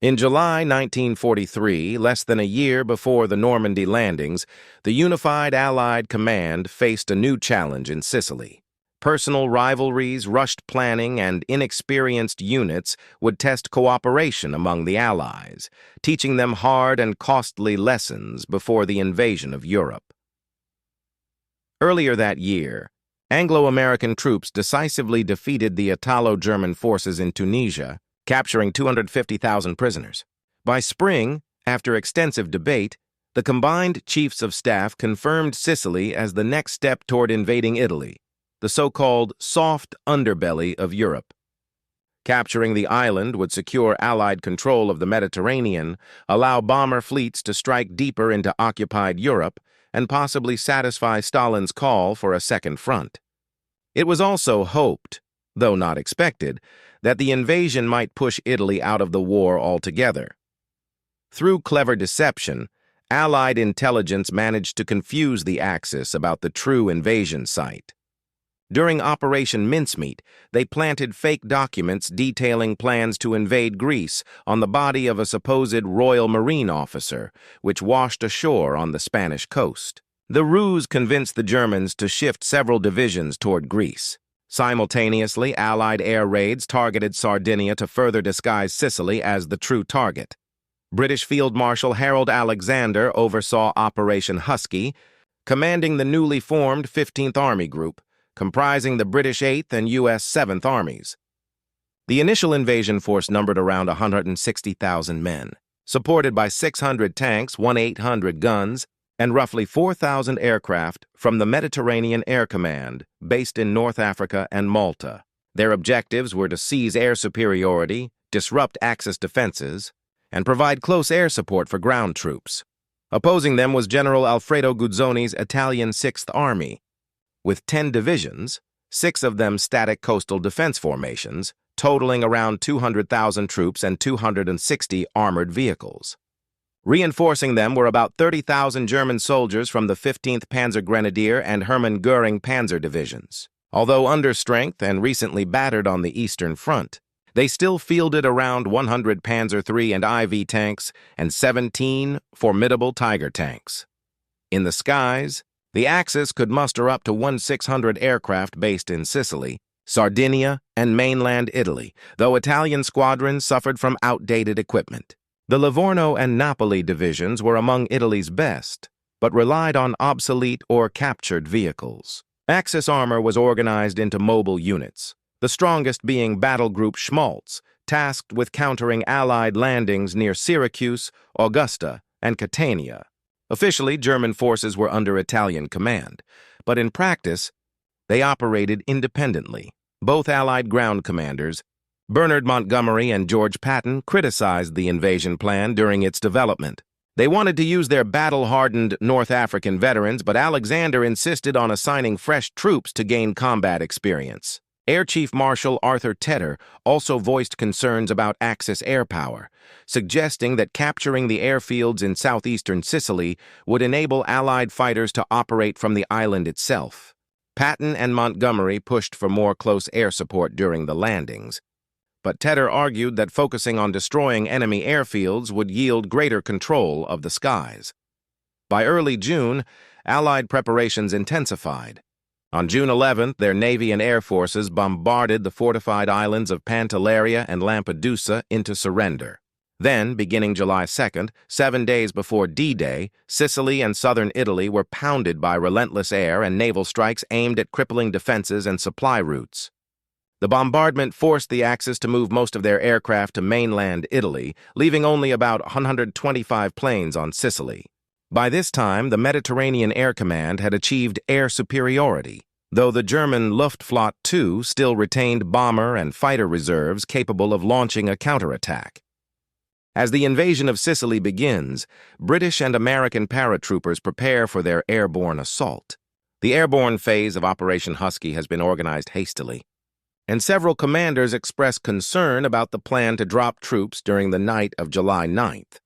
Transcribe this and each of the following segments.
In July 1943, less than a year before the Normandy landings, the unified Allied command faced a new challenge in Sicily. Personal rivalries, rushed planning, and inexperienced units would test cooperation among the Allies, teaching them hard and costly lessons before the invasion of Europe. Earlier that year, Anglo-American troops decisively defeated the Italo-German forces in Tunisia, capturing 250,000 prisoners. By spring, after extensive debate, the combined chiefs of staff confirmed Sicily as the next step toward invading Italy, the so-called soft underbelly of Europe. Capturing the island would secure Allied control of the Mediterranean, allow bomber fleets to strike deeper into occupied Europe, and possibly satisfy Stalin's call for a second front. It was also hoped, though not expected, that the invasion might push Italy out of the war altogether. Through clever deception, Allied intelligence managed to confuse the Axis about the true invasion site. During Operation Mincemeat, they planted fake documents detailing plans to invade Greece on the body of a supposed Royal Marine officer, which washed ashore on the Spanish coast. The ruse convinced the Germans to shift several divisions toward Greece. Simultaneously, Allied air raids targeted Sardinia to further disguise Sicily as the true target. British Field Marshal Harold Alexander oversaw Operation Husky, commanding the newly formed 15th Army Group, comprising the British 8th and U.S. 7th Armies. The initial invasion force numbered around 160,000 men, supported by 600 tanks, 1,800 guns, and roughly 4,000 aircraft from the Mediterranean Air Command, based in North Africa and Malta. Their objectives were to seize air superiority, disrupt Axis defenses, and provide close air support for ground troops. Opposing them was General Alfredo Guzzoni's Italian 6th Army, with 10 divisions, 6 of them static coastal defense formations, totaling around 200,000 troops and 260 armored vehicles. Reinforcing them were about 30,000 German soldiers from the 15th Panzer Grenadier and Hermann Göring Panzer divisions. Although understrength and recently battered on the Eastern Front, they still fielded around 100 Panzer III and IV tanks and 17 formidable Tiger tanks. In the skies, the Axis could muster up to 1,600 aircraft based in Sicily, Sardinia, and mainland Italy, though Italian squadrons suffered from outdated equipment. The Livorno and Napoli divisions were among Italy's best, but relied on obsolete or captured vehicles. Axis armor was organized into mobile units, the strongest being Battle Group Schmalz, tasked with countering Allied landings near Syracuse, Augusta, and Catania. Officially, German forces were under Italian command, but in practice, they operated independently. Both Allied ground commanders, Bernard Montgomery and George Patton, criticized the invasion plan during its development. They wanted to use their battle-hardened North African veterans, but Alexander insisted on assigning fresh troops to gain combat experience. Air Chief Marshal Arthur Tedder also voiced concerns about Axis air power, suggesting that capturing the airfields in southeastern Sicily would enable Allied fighters to operate from the island itself. Patton and Montgomery pushed for more close air support during the landings, but Tedder argued that focusing on destroying enemy airfields would yield greater control of the skies. By early June, Allied preparations intensified. On June 11th, their Navy and Air Forces bombarded the fortified islands of Pantelleria and Lampedusa into surrender. Then, beginning July 2nd, 7 days before D-Day, Sicily and southern Italy were pounded by relentless air and naval strikes aimed at crippling defenses and supply routes. The bombardment forced the Axis to move most of their aircraft to mainland Italy, leaving only about 125 planes on Sicily. By this time, the Mediterranean Air Command had achieved air superiority, though the German Luftflotte II still retained bomber and fighter reserves capable of launching a counterattack. As the invasion of Sicily begins, British and American paratroopers prepare for their airborne assault. The airborne phase of Operation Husky has been organized hastily, and several commanders express concern about the plan to drop troops during the night of July 9th.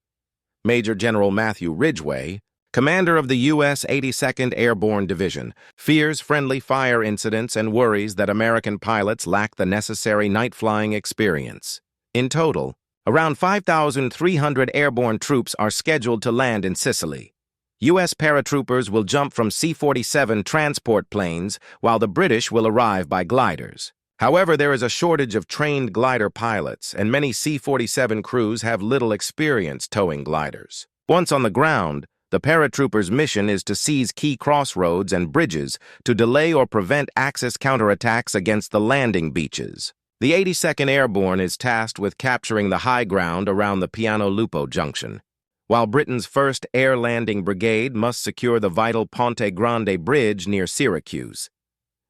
Major General Matthew Ridgway, commander of the U.S. 82nd Airborne Division, fears friendly fire incidents and worries that American pilots lack the necessary night flying experience. In total, Around 5,300 airborne troops are scheduled to land in Sicily. U.S. paratroopers will jump from C-47 transport planes, while the British will arrive by gliders. However, there is a shortage of trained glider pilots, and many C-47 crews have little experience towing gliders. Once on the ground, the paratroopers' mission is to seize key crossroads and bridges to delay or prevent Axis counterattacks against the landing beaches. The 82nd Airborne is tasked with capturing the high ground around the Piano Lupo junction, while Britain's 1st Air Landing Brigade must secure the vital Ponte Grande Bridge near Syracuse.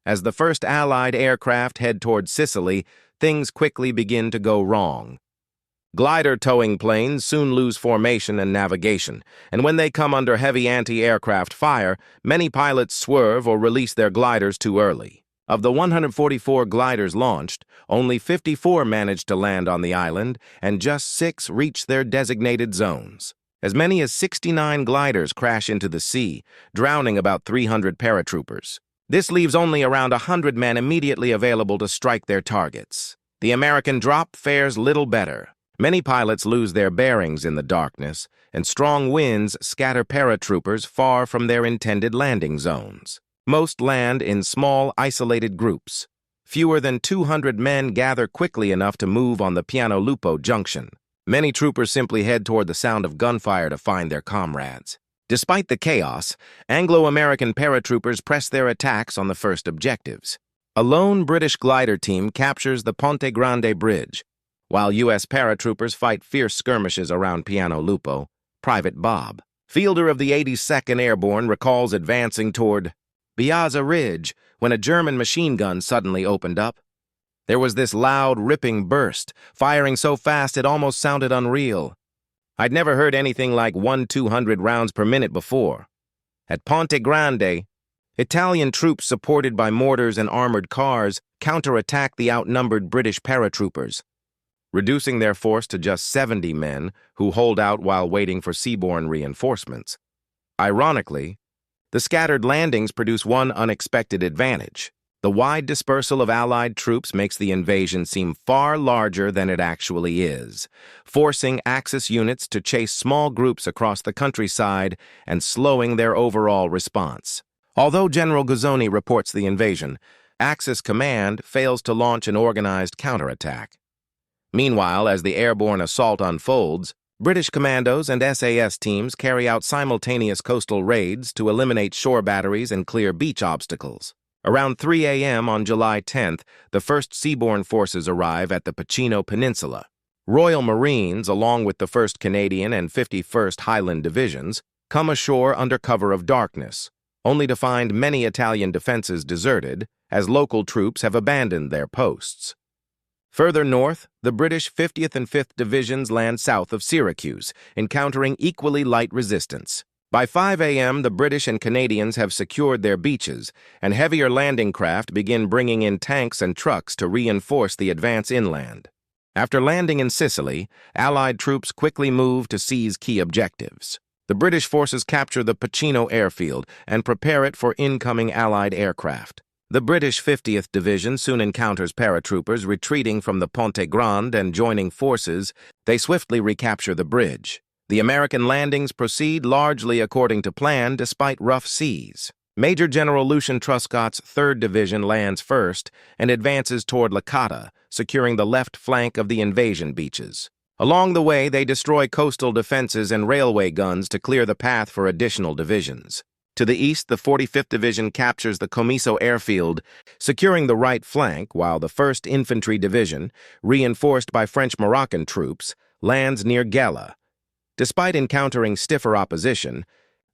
As the first Allied aircraft head toward Sicily, things quickly begin to go wrong. Glider towing planes soon lose formation and navigation, and when they come under heavy anti-aircraft fire, many pilots swerve or release their gliders too early. Of the 144 gliders launched, only 54 managed to land on the island, and just 6 reached their designated zones. As many as 69 gliders crash into the sea, drowning about 300 paratroopers. This leaves only around 100 men immediately available to strike their targets. The American drop fares little better. Many pilots lose their bearings in the darkness, and strong winds scatter paratroopers far from their intended landing zones. Most land in small, isolated groups. Fewer than 200 men gather quickly enough to move on the Piano Lupo junction. Many troopers simply head toward the sound of gunfire to find their comrades. Despite the chaos, Anglo-American paratroopers press their attacks on the first objectives. A lone British glider team captures the Ponte Grande Bridge, while U.S. paratroopers fight fierce skirmishes around Piano Lupo. Private Bob, fielder of the 82nd Airborne, recalls advancing toward Piazza Ridge when a German machine gun suddenly opened up. There was this loud, ripping burst, firing so fast it almost sounded unreal. I'd never heard anything like 1-200 rounds per minute before. At Ponte Grande, Italian troops supported by mortars and armored cars counterattacked the outnumbered British paratroopers, reducing their force to just 70 men who hold out while waiting for seaborne reinforcements. Ironically, the scattered landings produce one unexpected advantage. The wide dispersal of Allied troops makes the invasion seem far larger than it actually is, forcing Axis units to chase small groups across the countryside and slowing their overall response. Although General Guzzoni reports the invasion, Axis command fails to launch an organized counterattack. Meanwhile, as the airborne assault unfolds, British commandos and SAS teams carry out simultaneous coastal raids to eliminate shore batteries and clear beach obstacles. Around 3 a.m. on July 10th, the first seaborne forces arrive at the Pacino Peninsula. Royal Marines, along with the 1st Canadian and 51st Highland Divisions, come ashore under cover of darkness, only to find many Italian defenses deserted, as local troops have abandoned their posts. Further north, the British 50th and 5th Divisions land south of Syracuse, encountering equally light resistance. By 5 a.m., the British and Canadians have secured their beaches, and heavier landing craft begin bringing in tanks and trucks to reinforce the advance inland. After landing in Sicily, Allied troops quickly move to seize key objectives. The British forces capture the Pacino airfield and prepare it for incoming Allied aircraft. The British 50th Division soon encounters paratroopers retreating from the Ponte Grande and joining forces. They swiftly recapture the bridge. The American landings proceed largely according to plan despite rough seas. Major General Lucian Truscott's 3rd Division lands first and advances toward Licata, securing the left flank of the invasion beaches. Along the way, they destroy coastal defenses and railway guns to clear the path for additional divisions. To the east, the 45th Division captures the Comiso airfield, securing the right flank, while the 1st Infantry Division, reinforced by French-Moroccan troops, lands near Gela. Despite encountering stiffer opposition,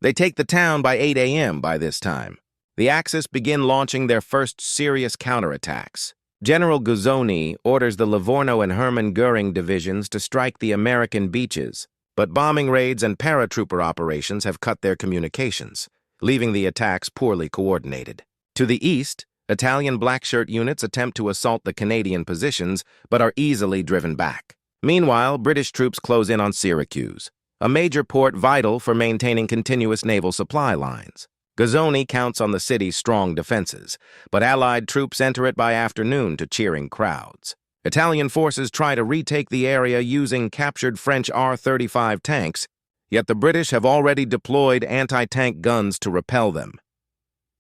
they take the town by 8 a.m. by this time. The Axis begin launching their first serious counterattacks. General Guzzoni orders the Livorno and Hermann Goering divisions to strike the American beaches, but bombing raids and paratrooper operations have cut their communications, leaving the attacks poorly coordinated. To the east, Italian blackshirt units attempt to assault the Canadian positions, but are easily driven back. Meanwhile, British troops close in on Syracuse, a major port vital for maintaining continuous naval supply lines. Guzzoni counts on the city's strong defenses, but Allied troops enter it by afternoon to cheering crowds. Italian forces try to retake the area using captured French R-35 tanks, yet the British have already deployed anti-tank guns to repel them.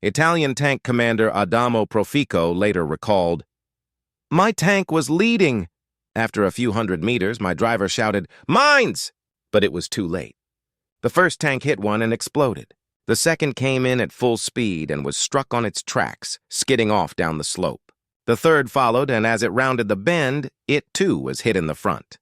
Italian tank commander Adamo Profico later recalled, "My tank was leading. After a few hundred meters, my driver shouted, 'Mines!' But it was too late. The first tank hit one and exploded. The second came in at full speed and was struck on its tracks, skidding off down the slope. The third followed, and as it rounded the bend, it too was hit in the front."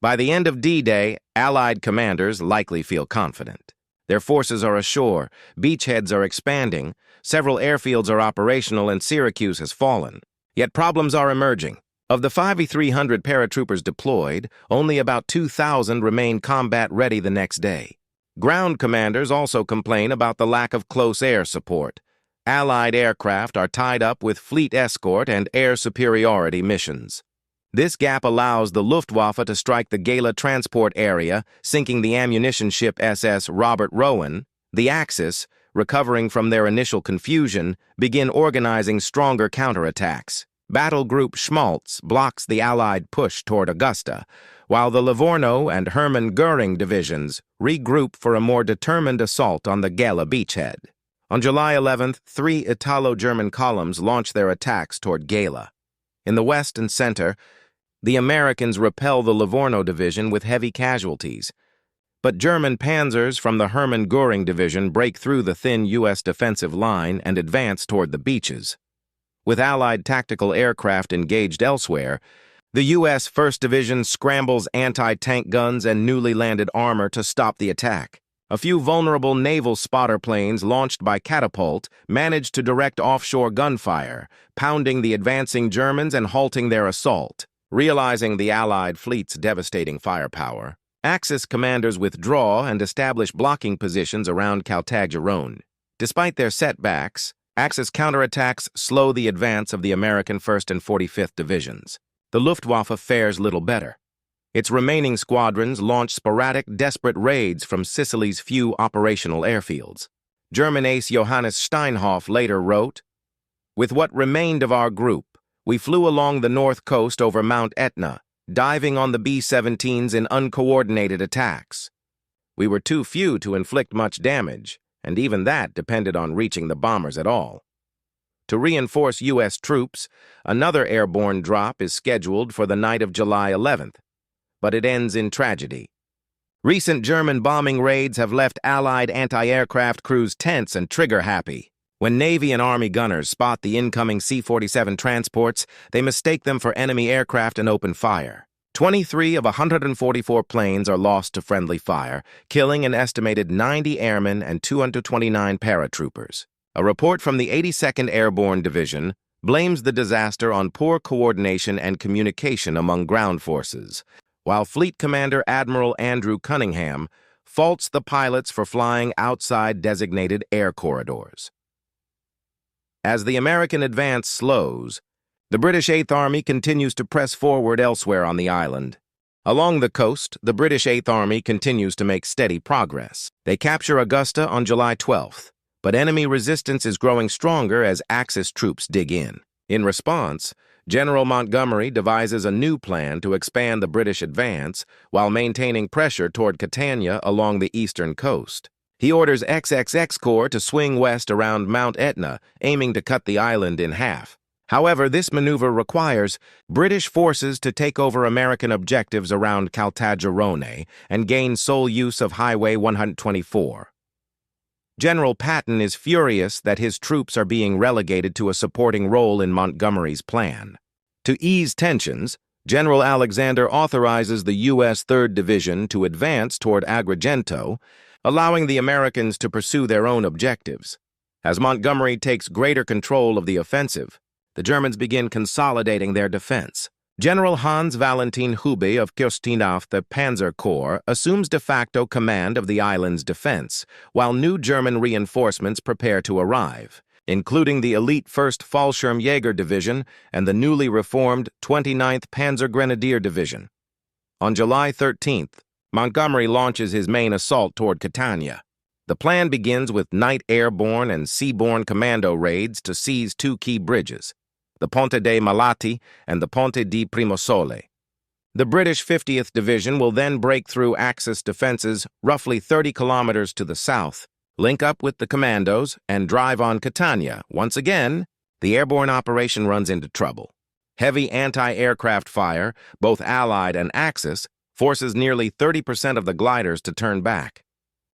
By the end of D-Day, Allied commanders likely feel confident. Their forces are ashore, beachheads are expanding, several airfields are operational, and Syracuse has fallen. Yet problems are emerging. Of the 5,300 paratroopers deployed, only about 2,000 remain combat-ready the next day. Ground commanders also complain about the lack of close air support. Allied aircraft are tied up with fleet escort and air superiority missions. This gap allows the Luftwaffe to strike the Gela transport area, sinking the ammunition ship SS Robert Rowan. The Axis, recovering from their initial confusion, begin organizing stronger counterattacks. Battle Group Schmaltz blocks the Allied push toward Augusta, while the Livorno and Hermann Göring divisions regroup for a more determined assault on the Gela beachhead. On July 11th, 3 Italo-German columns launch their attacks toward Gela. In the west and center, the Americans repel the Livorno division with heavy casualties, but German panzers from the Hermann Göring division break through the thin U.S. defensive line and advance toward the beaches. With Allied tactical aircraft engaged elsewhere, the U.S. 1st Division scrambles anti-tank guns and newly landed armor to stop the attack. A few vulnerable naval spotter planes launched by catapult managed to direct offshore gunfire, pounding the advancing Germans and halting their assault. Realizing the Allied fleet's devastating firepower, Axis commanders withdraw and establish blocking positions around Caltagirone. Despite their setbacks, Axis counterattacks slow the advance of the American 1st and 45th Divisions. The Luftwaffe fares little better. Its remaining squadrons launch sporadic, desperate raids from Sicily's few operational airfields. German ace Johannes Steinhoff later wrote, "With what remained of our group, we flew along the north coast over Mount Etna, diving on the B-17s in uncoordinated attacks. We were too few to inflict much damage, and even that depended on reaching the bombers at all." To reinforce U.S. troops, another airborne drop is scheduled for the night of July 11th, but it ends in tragedy. Recent German bombing raids have left Allied anti-aircraft crews tense and trigger-happy. When Navy and Army gunners spot the incoming C-47 transports, they mistake them for enemy aircraft and open fire. 23 of 144 planes are lost to friendly fire, killing an estimated 90 airmen and 229 paratroopers. A report from the 82nd Airborne Division blames the disaster on poor coordination and communication among ground forces, while Fleet Commander Admiral Andrew Cunningham faults the pilots for flying outside designated air corridors. As the American advance slows, the British Eighth Army continues to press forward elsewhere on the island. Along the coast, the British Eighth Army continues to make steady progress. They capture Augusta on July 12th, but enemy resistance is growing stronger as Axis troops dig in. In response, General Montgomery devises a new plan to expand the British advance while maintaining pressure toward Catania along the eastern coast. He orders XXX Corps to swing west around Mount Etna, aiming to cut the island in half. However, this maneuver requires British forces to take over American objectives around Caltagirone and gain sole use of Highway 124. General Patton is furious that his troops are being relegated to a supporting role in Montgomery's plan. To ease tensions, General Alexander authorizes the U.S. 3rd Division to advance toward Agrigento, allowing the Americans to pursue their own objectives. As Montgomery takes greater control of the offensive, the Germans begin consolidating their defense. General Hans Valentin Hübe of Kirstenauf, the Panzer Corps, assumes de facto command of the island's defense, while new German reinforcements prepare to arrive, including the elite 1st Fallschirmjäger Division and the newly reformed 29th Panzer Grenadier Division. On July 13th, Montgomery launches his main assault toward Catania. The plan begins with night airborne and seaborne commando raids to seize two key bridges. the Ponte dei Malati, and the Ponte di Primosole. The British 50th Division will then break through Axis defenses roughly 30 kilometers to the south, link up with the commandos, and drive on Catania. Once again, the airborne operation runs into trouble. Heavy anti-aircraft fire, both Allied and Axis, forces nearly 30% of the gliders to turn back.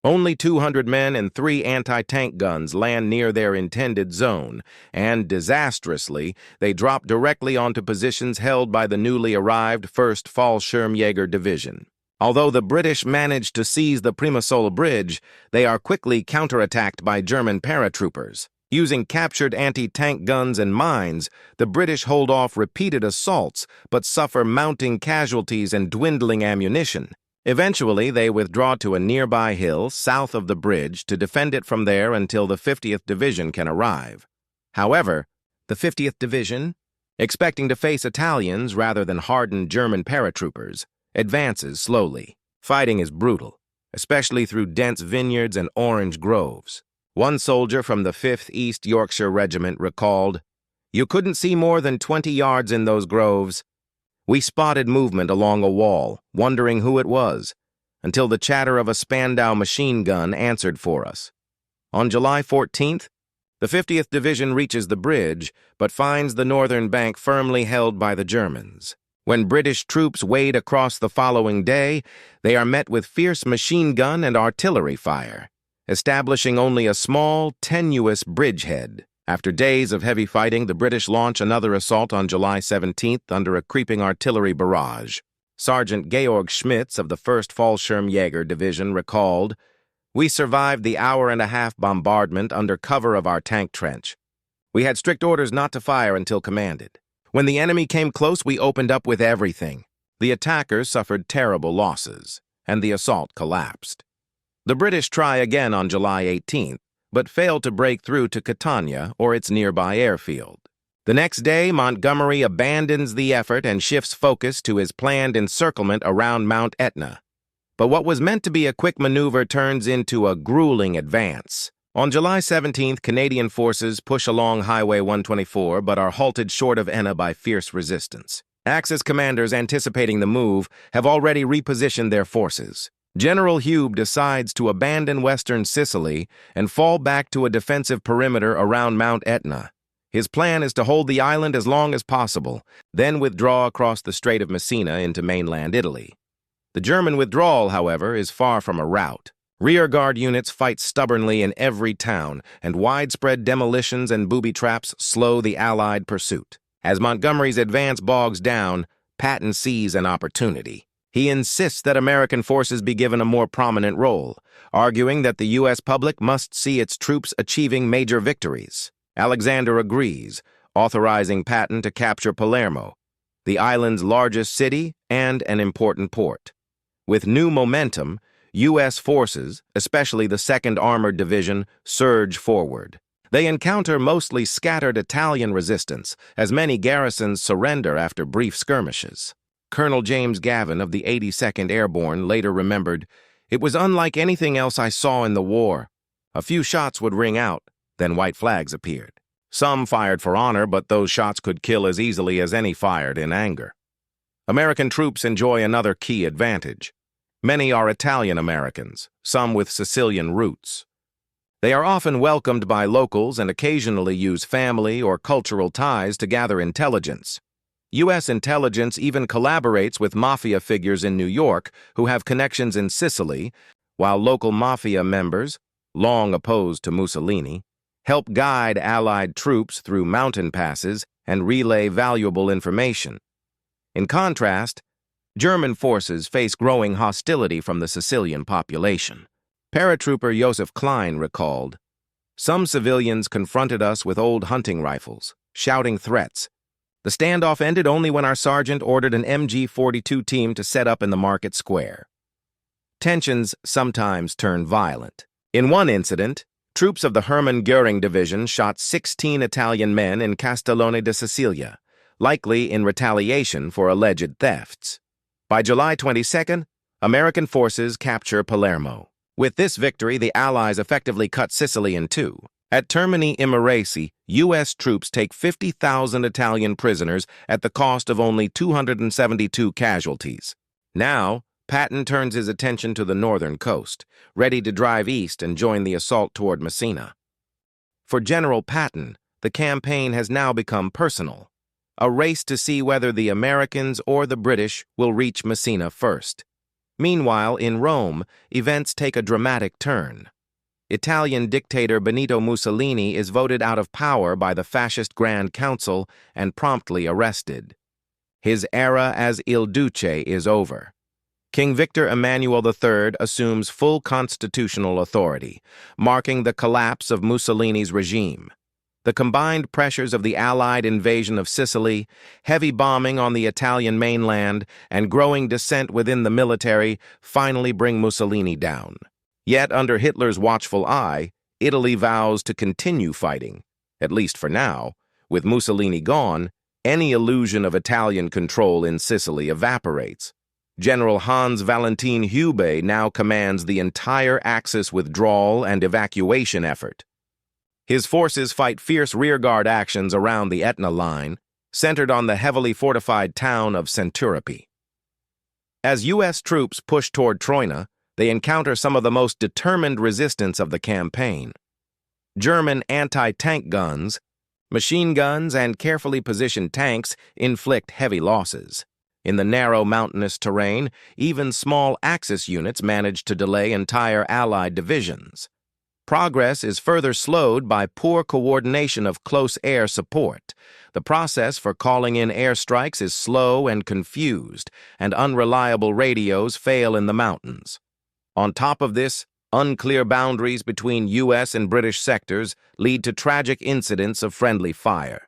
Only 200 men and 3 anti-tank guns land near their intended zone, and, disastrously, they drop directly onto positions held by the newly arrived 1st Fallschirmjäger Division. Although the British managed to seize the Primosole Bridge, they are quickly counterattacked by German paratroopers. Using captured anti-tank guns and mines, the British hold off repeated assaults, but suffer mounting casualties and dwindling ammunition. Eventually, they withdraw to a nearby hill south of the bridge to defend it from there until the 50th Division can arrive. However, the 50th Division, expecting to face Italians rather than hardened German paratroopers, advances slowly. Fighting is brutal, especially through dense vineyards and orange groves. One soldier from the 5th East Yorkshire Regiment recalled, "You couldn't see more than 20 yards in those groves. We spotted movement along a wall, wondering who it was, until the chatter of a Spandau machine gun answered for us." On July 14th, the 50th Division reaches the bridge, but finds the northern bank firmly held by the Germans. When British troops wade across the following day, they are met with fierce machine gun and artillery fire, establishing only a small, tenuous bridgehead. After days of heavy fighting, the British launch another assault on July 17th under a creeping artillery barrage. Sergeant Georg Schmitz of the 1st Fallschirmjäger Division recalled, "We survived the hour-and-a-half bombardment under cover of our tank trench. We had strict orders not to fire until commanded. When the enemy came close, we opened up with everything. The attackers suffered terrible losses, and the assault collapsed." The British try again on July 18th, but fail to break through to Catania or its nearby airfield. The next day, Montgomery abandons the effort and shifts focus to his planned encirclement around Mount Etna. But what was meant to be a quick maneuver turns into a grueling advance. On July 17th, Canadian forces push along Highway 124 but are halted short of Enna by fierce resistance. Axis commanders anticipating the move have already repositioned their forces. General Hube decides to abandon western Sicily and fall back to a defensive perimeter around Mount Etna. His plan is to hold the island as long as possible, then withdraw across the Strait of Messina into mainland Italy. The German withdrawal, however, is far from a rout. Rearguard units fight stubbornly in every town, and widespread demolitions and booby traps slow the Allied pursuit. As Montgomery's advance bogs down, Patton sees an opportunity. He insists that American forces be given a more prominent role, arguing that the U.S. public must see its troops achieving major victories. Alexander agrees, authorizing Patton to capture Palermo, the island's largest city and an important port. With new momentum, U.S. forces, especially the 2nd Armored Division, surge forward. They encounter mostly scattered Italian resistance, as many garrisons surrender after brief skirmishes. Colonel James Gavin of the 82nd Airborne later remembered, "It was unlike anything else I saw in the war. A few shots would ring out, then white flags appeared. Some fired for honor, but those shots could kill as easily as any fired in anger." American troops enjoy another key advantage. Many are Italian Americans, some with Sicilian roots. They are often welcomed by locals and occasionally use family or cultural ties to gather intelligence. U.S. intelligence even collaborates with mafia figures in New York who have connections in Sicily, while local mafia members, long opposed to Mussolini, help guide Allied troops through mountain passes and relay valuable information. In contrast, German forces face growing hostility from the Sicilian population. Paratrooper Joseph Klein recalled, "Some civilians confronted us with old hunting rifles, shouting threats. The standoff ended only when our sergeant ordered an MG-42 team to set up in the market square." Tensions sometimes turn violent. In one incident, troops of the Hermann Göring Division shot 16 Italian men in Castellone de Sicilia, likely in retaliation for alleged thefts. By July 22nd, American forces capture Palermo. With this victory, the Allies effectively cut Sicily in two. At Termini Imerese, U.S. troops take 50,000 Italian prisoners at the cost of only 272 casualties. Now, Patton turns his attention to the northern coast, ready to drive east and join the assault toward Messina. For General Patton, the campaign has now become personal, a race to see whether the Americans or the British will reach Messina first. Meanwhile, in Rome, events take a dramatic turn. Italian dictator Benito Mussolini is voted out of power by the fascist Grand Council and promptly arrested. His era as Il Duce is over. King Victor Emmanuel III assumes full constitutional authority, marking the collapse of Mussolini's regime. The combined pressures of the Allied invasion of Sicily, heavy bombing on the Italian mainland, and growing dissent within the military finally bring Mussolini down. Yet, under Hitler's watchful eye, Italy vows to continue fighting, at least for now. With Mussolini gone, any illusion of Italian control in Sicily evaporates. General Hans Valentin Hubei now commands the entire Axis withdrawal and evacuation effort. His forces fight fierce rearguard actions around the Etna line, centered on the heavily fortified town of Centuripe. As U.S. troops push toward Troina, they encounter some of the most determined resistance of the campaign. German anti-tank guns, machine guns, and carefully positioned tanks inflict heavy losses. In the narrow mountainous terrain, even small Axis units manage to delay entire Allied divisions. Progress is further slowed by poor coordination of close air support. The process for calling in airstrikes is slow and confused, and unreliable radios fail in the mountains. On top of this, unclear boundaries between U.S. and British sectors lead to tragic incidents of friendly fire.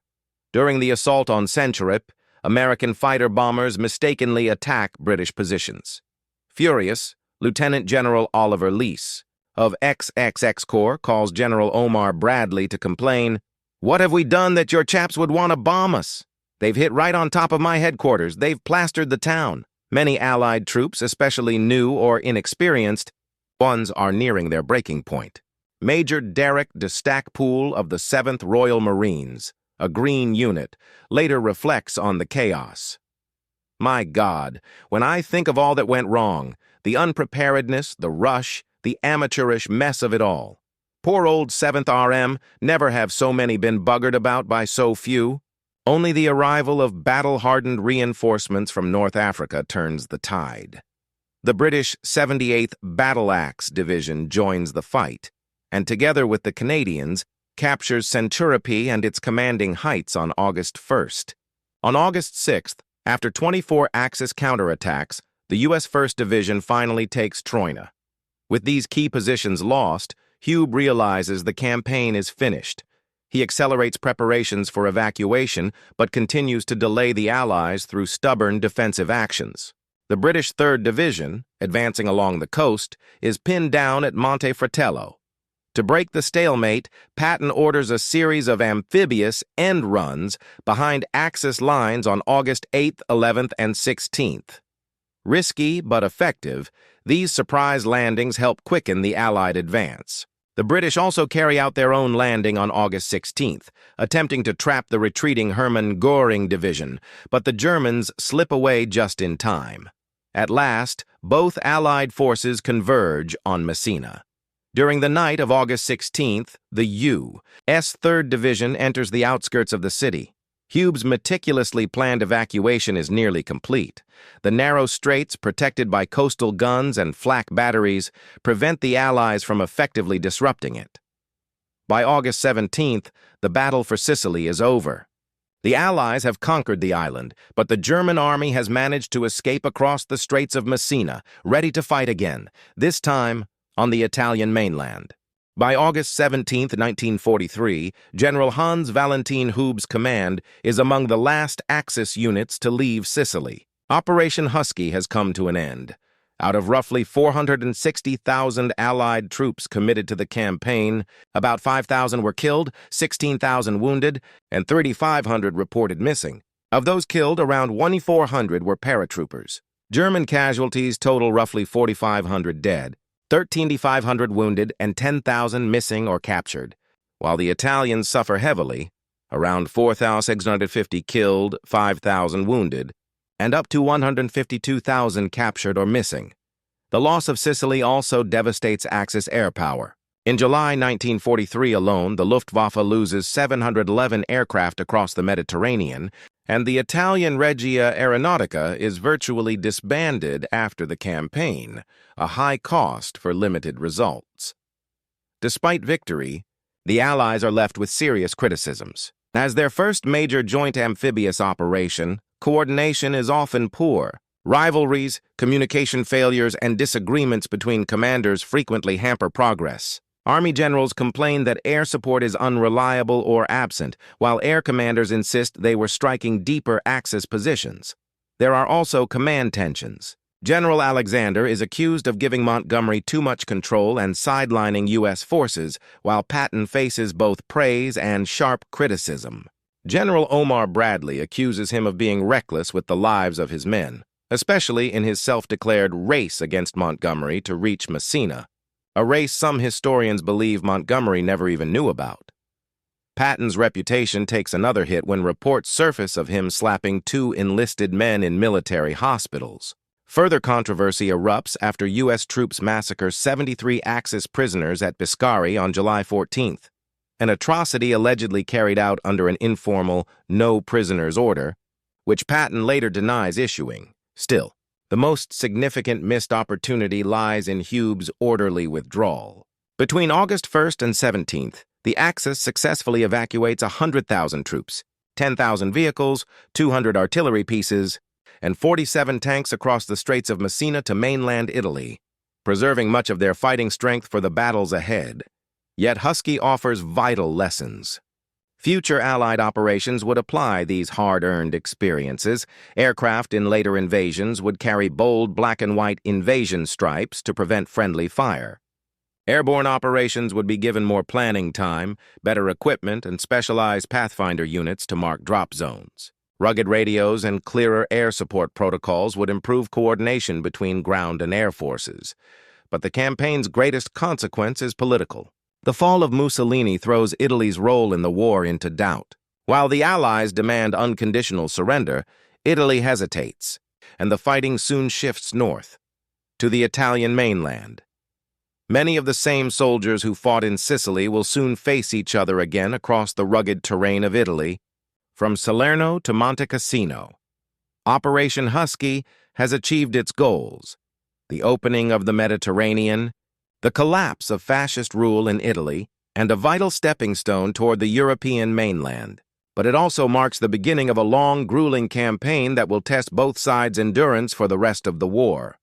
During the assault on Centuripe, American fighter-bombers mistakenly attack British positions. Furious, Lieutenant General Oliver Leese of XXX Corps calls General Omar Bradley to complain, "What have we done that your chaps would want to bomb us? They've hit right on top of my headquarters. They've plastered the town." Many Allied troops, especially new or inexperienced ones, are nearing their breaking point. Major Derek de Stackpool of the 7th Royal Marines, a green unit, later reflects on the chaos. "My God, when I think of all that went wrong, the unpreparedness, the rush, the amateurish mess of it all. Poor old 7th RM, never have so many been buggered about by so few." Only the arrival of battle-hardened reinforcements from North Africa turns the tide. The British 78th Battle Axe Division joins the fight, and together with the Canadians, captures Centuripe and its commanding heights on August 1st. On August 6th, after 24 Axis counterattacks, the U.S. 1st Division finally takes Troina. With these key positions lost, Hube realizes the campaign is finished. He accelerates preparations for evacuation, but continues to delay the Allies through stubborn defensive actions. The British 3rd Division, advancing along the coast, is pinned down at Monte Fratello. To break the stalemate, Patton orders a series of amphibious end runs behind Axis lines on August 8th, 11th, and 16th. Risky but effective, these surprise landings help quicken the Allied advance. The British also carry out their own landing on August 16th, attempting to trap the retreating Hermann Göring Division, but the Germans slip away just in time. At last, both Allied forces converge on Messina. During the night of August 16th, the U.S. 3rd Division enters the outskirts of the city. Hube's meticulously planned evacuation is nearly complete. The narrow straits, protected by coastal guns and flak batteries, prevent the Allies from effectively disrupting it. By August 17th, the battle for Sicily is over. The Allies have conquered the island, but the German army has managed to escape across the Straits of Messina, ready to fight again, this time on the Italian mainland. By August 17, 1943, General Hans Valentin Hube's command is among the last Axis units to leave Sicily. Operation Husky has come to an end. Out of roughly 460,000 Allied troops committed to the campaign, about 5,000 were killed, 16,000 wounded, and 3,500 reported missing. Of those killed, around 2,400 were paratroopers. German casualties total roughly 4,500 dead, 13,500 wounded, and 10,000 missing or captured. while the Italians suffer heavily, around 4,650 killed, 5,000 wounded, and up to 152,000 captured or missing. The loss of Sicily also devastates Axis air power. In July 1943 alone, the Luftwaffe loses 711 aircraft across the Mediterranean, and the Italian Regia Aeronautica is virtually disbanded after the campaign, a high cost for limited results. Despite victory, the Allies are left with serious criticisms. As their first major joint amphibious operation, coordination is often poor. Rivalries, communication failures, and disagreements between commanders frequently hamper progress. Army generals complain that air support is unreliable or absent, while air commanders insist they were striking deeper Axis positions. There are also command tensions. General Alexander is accused of giving Montgomery too much control and sidelining U.S. forces, while Patton faces both praise and sharp criticism. General Omar Bradley accuses him of being reckless with the lives of his men, especially in his self-declared race against Montgomery to reach Messina, a race some historians believe Montgomery never even knew about. Patton's reputation takes another hit when reports surface of him slapping 2 enlisted men in military hospitals. Further controversy erupts after U.S. troops massacre 73 Axis prisoners at Biscari on July 14th, an atrocity allegedly carried out under an informal no prisoners order, which Patton later denies issuing. Still, the most significant missed opportunity lies in Hube's orderly withdrawal. Between August 1st and 17th, the Axis successfully evacuates 100,000 troops, 10,000 vehicles, 200 artillery pieces, and 47 tanks across the Straits of Messina to mainland Italy, preserving much of their fighting strength for the battles ahead. Yet Husky offers vital lessons. Future Allied operations would apply these hard-earned experiences. Aircraft in later invasions would carry bold black and white invasion stripes to prevent friendly fire. Airborne operations would be given more planning time, better equipment, and specialized Pathfinder units to mark drop zones. Rugged radios and clearer air support protocols would improve coordination between ground and air forces. But the campaign's greatest consequence is political. The fall of Mussolini throws Italy's role in the war into doubt. While the Allies demand unconditional surrender, Italy hesitates, and the fighting soon shifts north, to the Italian mainland. Many of the same soldiers who fought in Sicily will soon face each other again across the rugged terrain of Italy, from Salerno to Monte Cassino. Operation Husky has achieved its goals: the opening of the Mediterranean, the collapse of fascist rule in Italy, and a vital stepping stone toward the European mainland. But it also marks the beginning of a long, grueling campaign that will test both sides' endurance for the rest of the war.